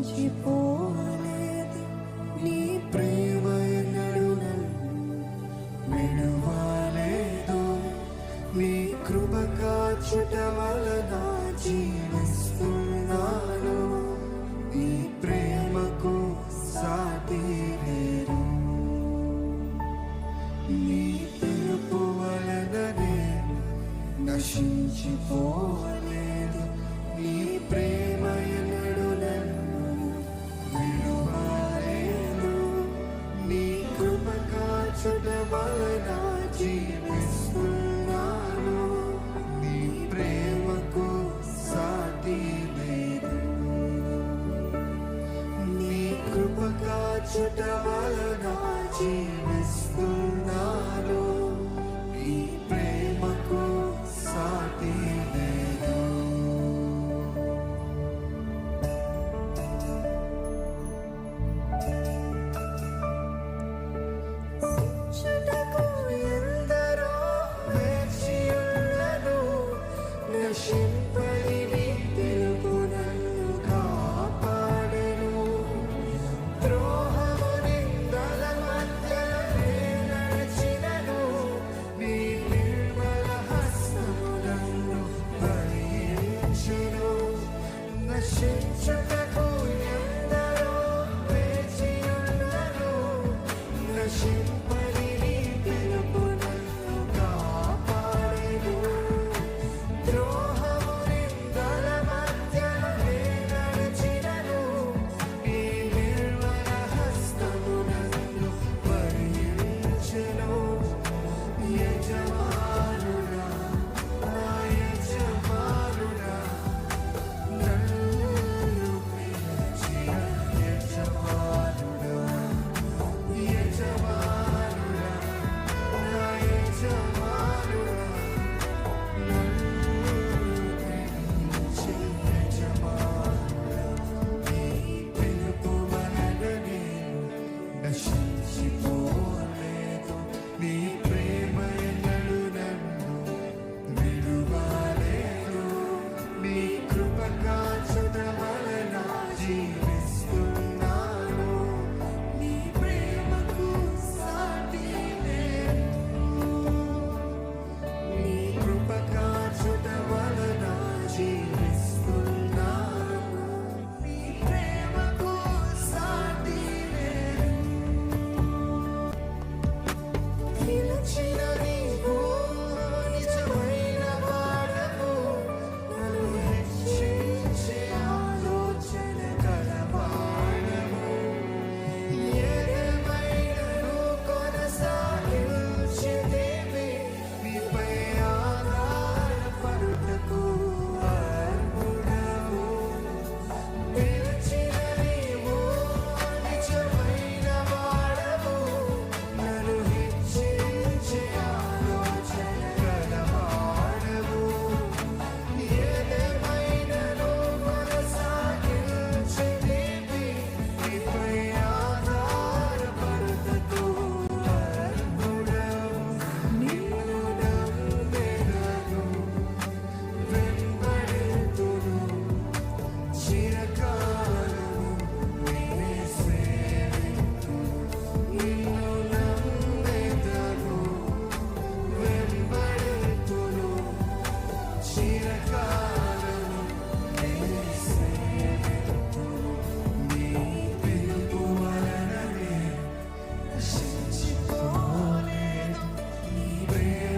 నశించిపోలేదు. నీ ప్రేమ ఎన్నడూ నన్ను విడువలేదు. నీ కృప కాచుట వలన జీవిస్తున్నాను. నీ ప్రేమకు సాటి లేదు. నీ పిలుపు వలన నేను నశించిపోలేదు. నీ ప్రేమ ఎన్నడూ నన్ను విడువలేదు. నీ కృప కాచుట వలన జీవిస్తున్నాను. నీ ప్రేమకు సాటి లేదు. నీ కృప కాచుట వలన జీవిస్తున్నాను. నీ ప్రేమకు సాటి లేదు. నశింపని నీ పిలుపు నన్ను కాపాడెను. ద్రోహము నిందల మధ్యలో నడిచినను. నీ నిర్మల హస్తము నన్ను భరించెను. నశించుటకు ఎందరో వేచి ఉన్నను. నశింపని నీ పిలుపు నన్ను కాపాడెను. నీ ప్రేమ ఎన్నడూ నన్ను విడువలేదు. నీ కృప కాచుట వలన జీవిస్తున్నాను. నీ ప్రేమకు సాటి లేదు. నీ కృప కాచుట వలన జీవిస్తున్నాను. నీ ప్రేమకు సాటి లేదు. పిలిచిన నీవు నిజమైన వాడవు. నన్ను హెచ్చించే ఆలోచన కలవాడవు. ఏదేమైనను కొనసాగించేదేవి. నీపై ఆధారపడుటకు అర్హుడవు. పిలిచిన నీవు నిజమైన వాడవు. నన్ను హెచ్చించే ఆలోచన కలవాడవు. ఏదేమైనను కొనసాగించేదేవి. నీపై ఆధారపడుటకు అర్హుడవు. నిన్ను నమ్మెదను, వెంబడింతును. చిరకాలము నిన్నే సేవింతును. నిన్ను నమ్మెదను, వెంబడింతును. చిరకాలము నిన్నే సేవింతును. నీ పిలుపు వలన నేను నశించిపోలేదు. నీ ప్రేమ